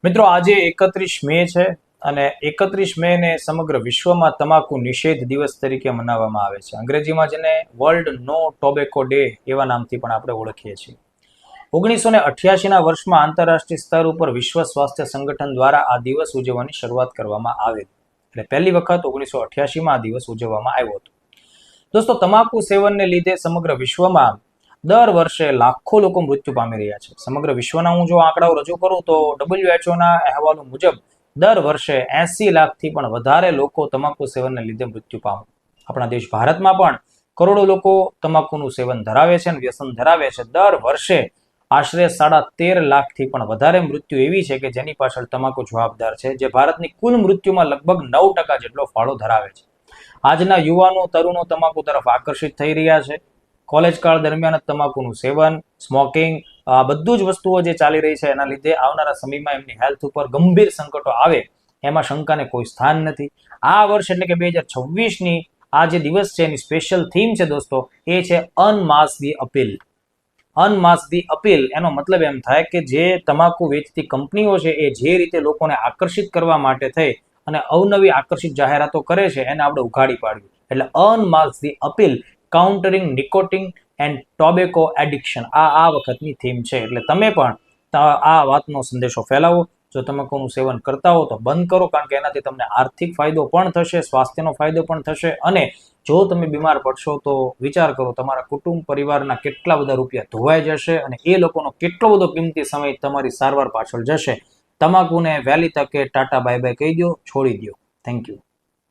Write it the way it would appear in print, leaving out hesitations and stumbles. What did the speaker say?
મિત્રો આજે 31 મે છે અને 31 મે ને સમગ્ર વિશ્વમાં તમાકુ નિષેધ દિવસ તરીકે મનાવવામાં આવે છે. અંગ્રેજીમાં જેને વર્લ્ડ નો ટોબેકો ડે એવા નામથી પણ આપણે ઓળખીએ છીએ. 1988ના વર્ષમાં આંતરરાષ્ટ્રીય સ્તર ઉપર વિશ્વ સ્વાસ્થ્ય સંગઠન દ્વારા આ દિવસ ઉજવવાની શરૂઆત કરવામાં આવી. એટલે પહેલી વખત 1988માં આ દિવસ ઉજવવામાં આવ્યો હતો. દોસ્તો, તમાકુ સેવનને લીધે સમગ્ર વિશ્વમાં દર વર્ષે લાખો લોકો મૃત્યુ પામી રહ્યા છે. સમગ્ર વિશ્વના હું જો આંકડાઓ રજૂ કરું તો WHO ના અહેવાલો મુજબ દર વર્ષે 80 લાખથી પણ વધારે લોકો તમાકુ સેવનને લીધે મૃત્યુ પામે. આપણા દેશ ભારતમાં પણ કરોડો લોકો તમાકુનું સેવન ધરાવે છે અને વ્યસન ધરાવે છે. દર વર્ષે આશરે 13.5 લાખથી પણ વધારે મૃત્યુ એવી છે કે જેની પાછળ તમાકુ જવાબદાર છે, જે ભારતની કુલ મૃત્યુમાં લગભગ 9% જેટલો ફાળો ધરાવે છે. આજના યુવાનો તરુણો તમાકુ તરફ આકર્ષિત થઈ રહ્યા છે. કોલેજ કાળ દરમિયાન તમાકુનું સેવન, સ્મોકિંગ, આ બધું જ વસ્તુઓ જે ચાલી રહી છે એના લીધે આવનારા સમયમાં એમની હેલ્થ ઉપર ગંભીર સંકટો આવે એમાં શંકાને કોઈ સ્થાન નથી. આ વર્ષ એટલે કે 2026ની આ જે દિવસ છે એની સ્પેશિયલ થીમ છે દોસ્તો, એ છે unmask the appeal. Unmask the appeal એનો મતલબ એમ થાય કે જે તમાકુ વેચતી કંપનીઓ છે એ જે રીતે લોકોને આકર્ષિત કરવા માટે થઈ અને અવનવી આકર્ષિત જાહેરાતો કરે છે એને આપણે ઉઘાડી પાડવી. એટલે unmask the appeal, countering nicotine and tobacco addiction, આ વખતની થીમ છે. એટલે તમે પણ આ વાતનો સંદેશો ફેલાવો. જો તમાકુનું સેવન કરતા હો તો બંધ કરો, કારણ કે એનાથી તમને આર્થિક ફાયદો પણ થશે, સ્વાસ્થ્યનો ફાયદો પણ થશે. અને જો તમે બીમાર પડશો તો વિચાર કરો, તમારા કુટુંબ પરિવારના કેટલા બધા રૂપિયા ધોવાઈ જશે અને એ લોકોનો કેટલો બધો કિંમતી સમય તમારી સારવાર પાછળ જશે. તમાકુને વહેલી તકે ટાટા બાય બાય કહી દો, છોડી દો. Thank you.